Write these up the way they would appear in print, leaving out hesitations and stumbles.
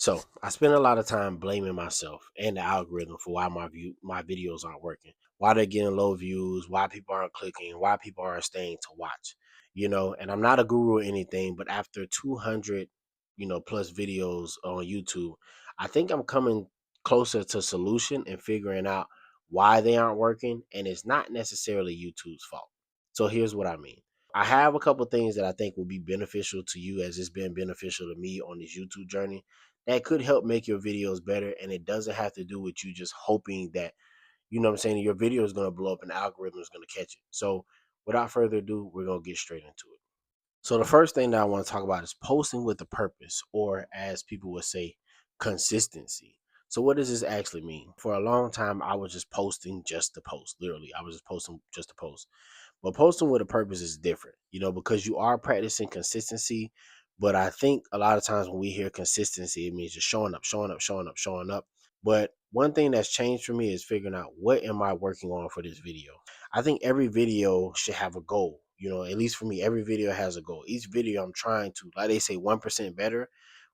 So I spend a lot of time blaming myself and the algorithm for why my videos aren't working, why they're getting low views, why people aren't clicking, why people aren't staying to watch. And I'm not a guru or anything, but after 200, plus videos on YouTube, I think I'm coming closer to solution and figuring out why they aren't working, and it's not necessarily YouTube's fault. So here's what I mean. I have a couple things that I think will be beneficial to you as it's been beneficial to me on this YouTube journey that could help make your videos better. And it doesn't have to do with you just hoping that, what I'm saying, your video is going to blow up and the algorithm is going to catch it. So without further ado, we're going to get straight into it. So the first thing that I want to talk about is posting with a purpose, or as people would say, consistency. So what does this actually mean? For a long time, I was just posting just to post. Literally, I was just posting just to post. But posting with a purpose is different, because you are practicing consistency. But I think a lot of times when we hear consistency, it means just showing up, showing up, showing up, showing up. But one thing that's changed for me is figuring out, what am I working on for this video? I think every video should have a goal. At least for me, every video has a goal. Each video I'm trying to, like they say, 1% better.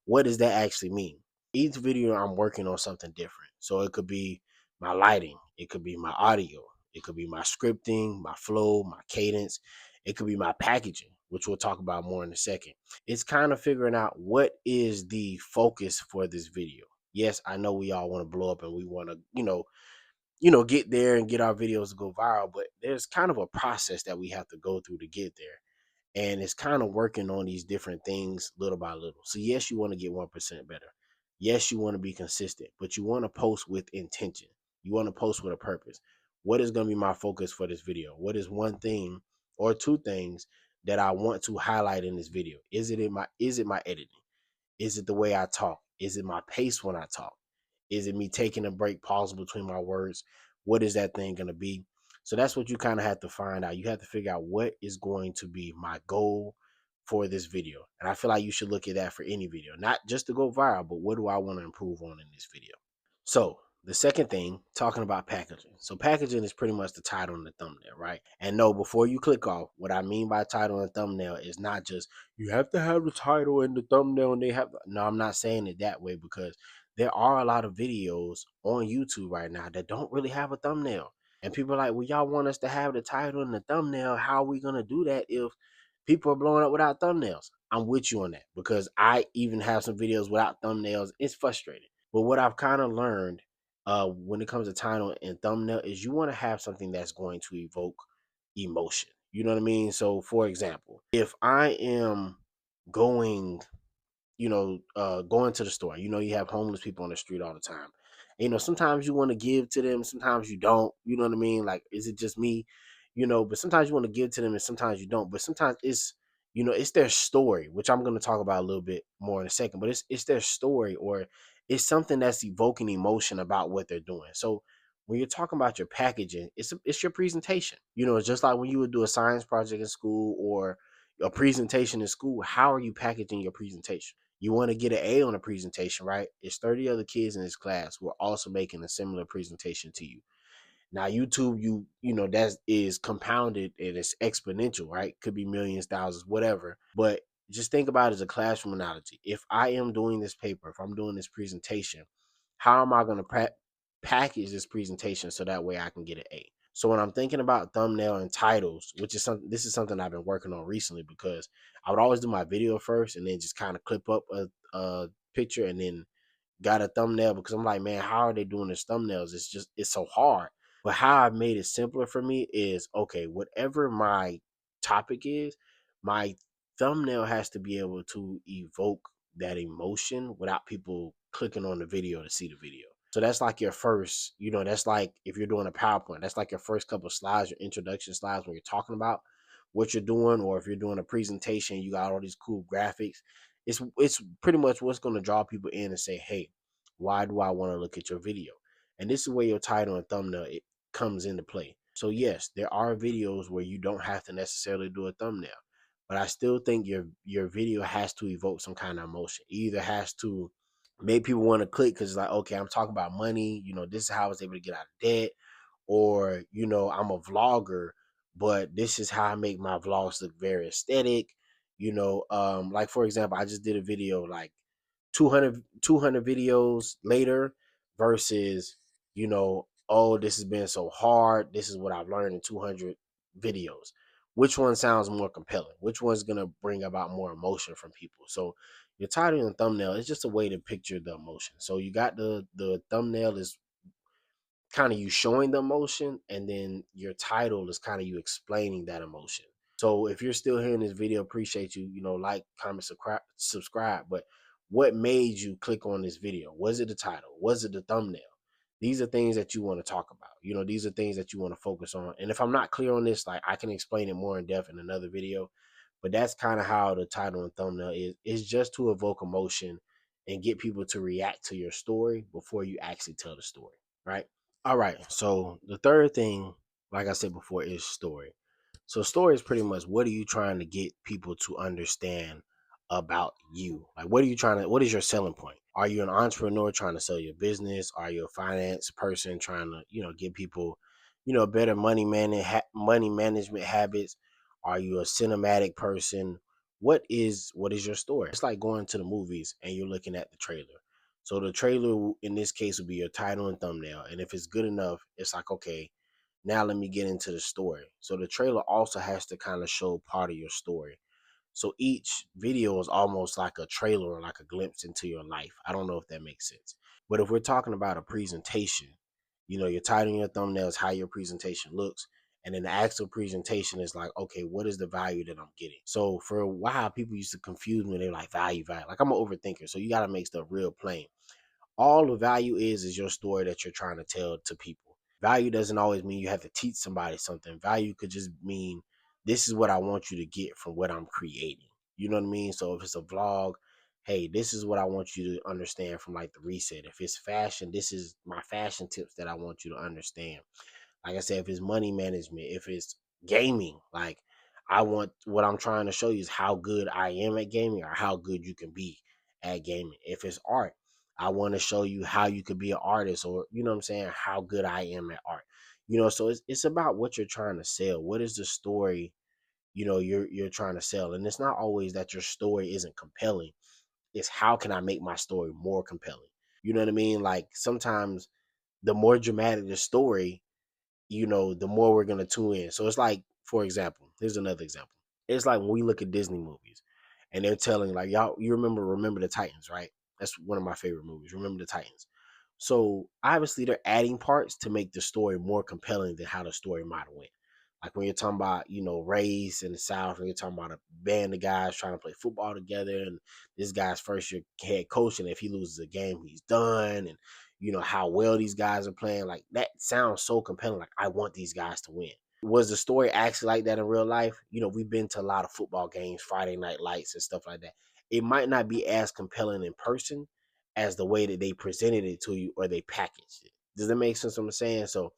What does that actually mean? Each video I'm working on something different. So it could be my lighting, it could be my audio, it could be my scripting, my flow, my cadence. It could be my packaging, which we'll talk about more in a second. It's kind of figuring out what is the focus for this video. Yes, I know we all want to blow up and we want to, get there and get our videos to go viral, but there's kind of a process that we have to go through to get there. And it's kind of working on these different things little by little. So yes, you want to get 1% better. Yes, you want to be consistent, but you want to post with intention. You want to post with a purpose. What is going to be my focus for this video? What is one thing or two things that I want to highlight in this video? Is it my editing? Is it the way I talk? Is it my pace when I talk? Is it me taking a break, pause between my words? What is that thing going to be? So that's what you kind of have to find out. You have to figure out what is going to be my goal for this video. And I feel like you should look at that for any video, not just to go viral, but what do I want to improve on in this video? So the second thing, talking about packaging. So packaging is pretty much the title and the thumbnail, right? And no, before you click off, what I mean by title and thumbnail is not just you have to have the title and the thumbnail and they have. No, I'm not saying it that way, because there are a lot of videos on YouTube right now that don't really have a thumbnail. And people are like, well, y'all want us to have the title and the thumbnail. How are we going to do that if people are blowing up without thumbnails? I'm with you on that, because I even have some videos without thumbnails. It's frustrating. But what I've kind of learned when it comes to title and thumbnail is you want to have something that's going to evoke emotion. You know what I mean? So, for example, if I am going going to the store. You have homeless people on the street all the time. Sometimes you want to give to them, sometimes you don't. You know what I mean? Like, is it just me? But sometimes you want to give to them and sometimes you don't. But sometimes it's their story, which I'm going to talk about a little bit more in a second. But it's their story, or it's something that's evoking emotion about what they're doing. So when you're talking about your packaging, it's your presentation. It's just like when you would do a science project in school or a presentation in school. How are you packaging your presentation? You want to get an A on a presentation, right? It's 30 other kids in this class who are also making a similar presentation to you. Now, YouTube, that is compounded and it's exponential, right? Could be millions, thousands, whatever. But just think about it as a classroom analogy. If I am doing this paper, if I'm doing this presentation, how am I going to package this presentation so that way I can get an A? So when I'm thinking about thumbnail and titles, this is something I've been working on recently, because I would always do my video first and then just kind of clip up a picture and then got a thumbnail, because I'm like, man, how are they doing this thumbnails? It's so hard. But how I've made it simpler for me is, okay, whatever my topic is, my thumbnail has to be able to evoke that emotion without people clicking on the video to see the video. So that's like your first, that's like if you're doing a PowerPoint, that's like your first couple of slides, your introduction slides when you're talking about what you're doing, or if you're doing a presentation, you got all these cool graphics. It's pretty much what's going to draw people in and say, hey, why do I want to look at your video? And this is where your title and thumbnail it comes into play. So yes, there are videos where you don't have to necessarily do a thumbnail, but I still think your video has to evoke some kind of emotion. It either has to make people want to click because it's like, okay, I'm talking about money. This is how I was able to get out of debt, or I'm a vlogger, but this is how I make my vlogs look very aesthetic. Like for example, I just did a video like 200 videos later versus, oh, this has been so hard. This is what I've learned in 200 videos. Which one sounds more compelling? Which one's going to bring about more emotion from people? So your title and thumbnail is just a way to picture the emotion. So you got the thumbnail is kind of you showing the emotion, and then your title is kind of you explaining that emotion. So if you're still hearing this video, appreciate you, like, comment, subscribe. But what made you click on this video? Was it the title? Was it the thumbnail? These are things that you want to talk about. These are things that you want to focus on. And if I'm not clear on this, like, I can explain it more in depth in another video. But that's kind of how the title and thumbnail is. It's just to evoke emotion and get people to react to your story before you actually tell the story, right? All right. So the third thing, like I said before, is story. So story is pretty much, what are you trying to get people to understand about you? Like, what is your selling point? Are you an entrepreneur trying to sell your business? Are you a finance person trying to, get people, better money management habits? Are you a cinematic person? What is your story? It's like going to the movies and you're looking at the trailer. So the trailer in this case would be your title and thumbnail. And if it's good enough, it's like, okay, now let me get into the story. So the trailer also has to kind of show part of your story. So each video is almost like a trailer or like a glimpse into your life. I don't know if that makes sense. But if we're talking about a presentation, your title and your thumbnail is how your presentation looks. And then the actual presentation is like, okay, what is the value that I'm getting? So for a while, people used to confuse me. They're like, value. Like, I'm an overthinker. So you got to make stuff real plain. All the value is your story that you're trying to tell to people. Value doesn't always mean you have to teach somebody something. Value could just mean, this is what I want you to get from what I'm creating. You know what I mean? So if it's a vlog, hey, this is what I want you to understand from, like, the reset. If it's fashion, this is my fashion tips that I want you to understand. Like I said, if it's money management, if it's gaming, like, what I'm trying to show you is how good I am at gaming, or how good you can be at gaming. If it's art, I want to show you how you could be an artist, or, you know what I'm saying, how good I am at art. So it's about what you're trying to sell. What is the story, you're trying to sell? And it's not always that your story isn't compelling. It's, how can I make my story more compelling? You know what I mean? Like, sometimes the more dramatic the story, the more we're gonna tune in. So it's like, for example, here's another example. It's like when we look at Disney movies and they're telling, like, y'all, you remember the Titans, right? That's one of my favorite movies. Remember the Titans. So obviously they're adding parts to make the story more compelling than how the story might have went. Like when you're talking about, race in the South, and you're talking about a band of guys trying to play football together, and this guy's first year head coach, and if he loses a game, he's done, and how well these guys are playing. Like, that sounds so compelling. Like, I want these guys to win. Was the story actually like that in real life? We've been to a lot of football games, Friday Night Lights and stuff like that. It might not be as compelling in person as the way that they presented it to you, or they packaged it. Does that make sense what I'm saying? So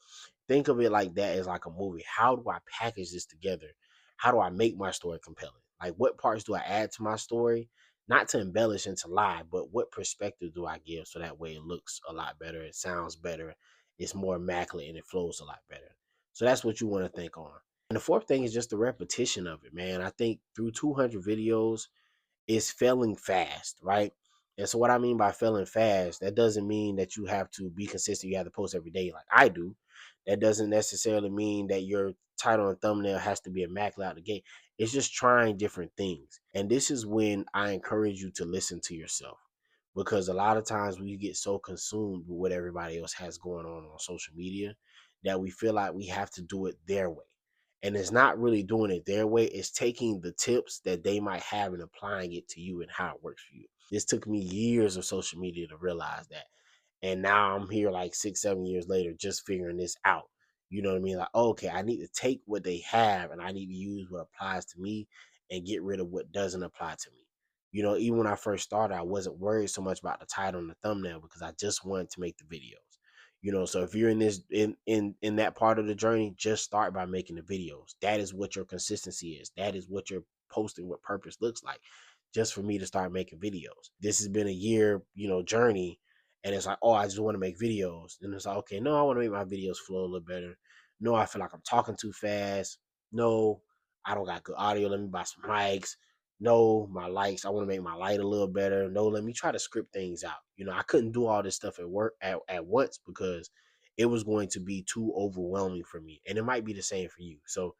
think of it like that, as like a movie. How do I package this together? How do I make my story compelling? Like, what parts do I add to my story? Not to embellish and to lie, but what perspective do I give so that way it looks a lot better, it sounds better, it's more immaculate, and it flows a lot better. So that's what you want to think on. And the fourth thing is just the repetition of it, man. I think through 200 videos, is failing fast, right? And so what I mean by failing fast, that doesn't mean that you have to be consistent. You have to post every day like I do. That doesn't necessarily mean that your title and thumbnail has to be immaculate out the gate. It's just trying different things. And this is when I encourage you to listen to yourself. Because a lot of times we get so consumed with what everybody else has going on social media that we feel like we have to do it their way. And it's not really doing it their way. It's taking the tips that they might have and applying it to you and how it works for you. This took me years of social media to realize that. And now I'm here like 6, 7 years later, just figuring this out. You know what I mean? Like, oh, okay, I need to take what they have and I need to use what applies to me and get rid of what doesn't apply to me. Even when I first started, I wasn't worried so much about the title and the thumbnail because I just wanted to make the videos. So if you're in this in that part of the journey, just start by making the videos. That is what your consistency is. That is what your posting with purpose looks like. Just for me to start making videos. This has been a year, journey, and it's like, oh, I just want to make videos. And it's like, okay, no, I want to make my videos flow a little better. No, I feel like I'm talking too fast. No, I don't got good audio. Let me buy some mics. No, my lights, I want to make my light a little better. No, let me try to script things out. I couldn't do all this stuff at work at once because it was going to be too overwhelming for me. And it might be the same for you. So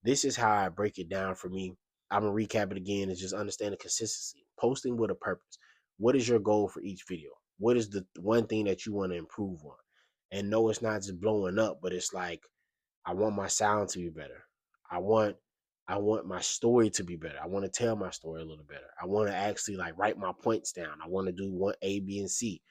this is how I break it down for me. I'm gonna recap it again and just understand the consistency. Posting with a purpose. What is your goal for each video? What is the one thing that you want to improve on? And no, it's not just blowing up, but it's like I want my sound to be better. I want I want my story to be better. I want to tell my story a little better. I want to actually like write my points down. I want to do one A, B, and C,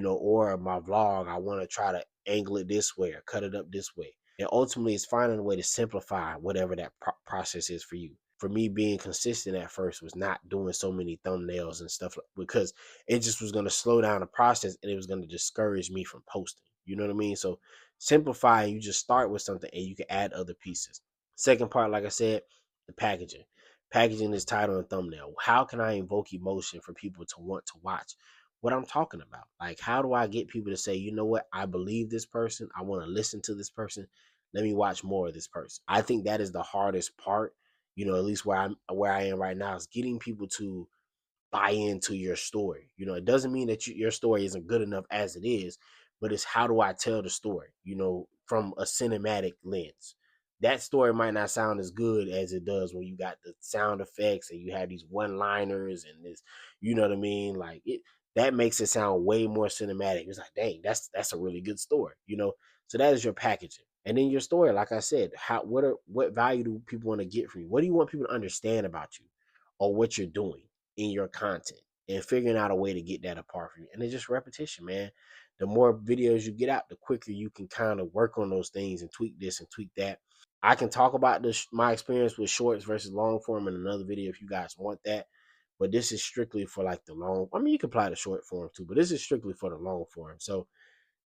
or my vlog. I want to try to angle it this way or cut it up this way. And ultimately, it's finding a way to simplify whatever that process is for you. For me, being consistent at first was not doing so many thumbnails and stuff because it just was going to slow down the process and it was going to discourage me from posting. You know what I mean? So simplify, you just start with something and you can add other pieces. Second part, like I said, the packaging. Packaging is title and thumbnail. How can I invoke emotion for people to want to watch what I'm talking about? Like, how do I get people to say, you know what, I believe this person, I want to listen to this person, let me watch more of this person. I think that is the hardest part, at least where I am right now, is getting people to buy into your story. It doesn't mean that your story isn't good enough as it is, but it's how do I tell the story, from a cinematic lens. That story might not sound as good as it does when you got the sound effects and you have these one-liners and this, you know what I mean? Like that makes it sound way more cinematic. It's like, dang, that's a really good story, So that is your packaging. And then your story, like I said, what value do people want to get from you? What do you want people to understand about you or what you're doing in your content, and figuring out a way to get that apart from you. And it's just repetition, man. The more videos you get out, the quicker you can kind of work on those things and tweak this and tweak that. I can talk about my experience with shorts versus long form in another video if you guys want that. But this is strictly for like the long. I mean, you can apply the short form too, but this is strictly for the long form. So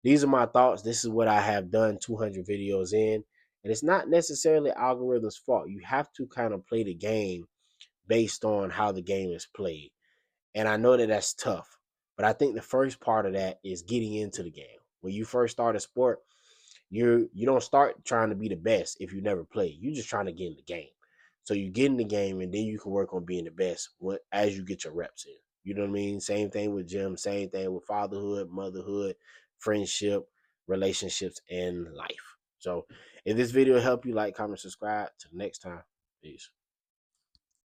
these are my thoughts. This is what I have done 200 videos in. And it's not necessarily algorithm's fault. You have to kind of play the game based on how the game is played. And I know that that's tough, but I think the first part of that is getting into the game. When you first start a sport, you don't start trying to be the best if you never play. You're just trying to get in the game. So you get in the game, and then you can work on being the best as you get your reps in. You know what I mean? Same thing with gym, same thing with fatherhood, motherhood, friendship, relationships, and life. So if this video helped you, like, comment, subscribe. Till next time. Peace.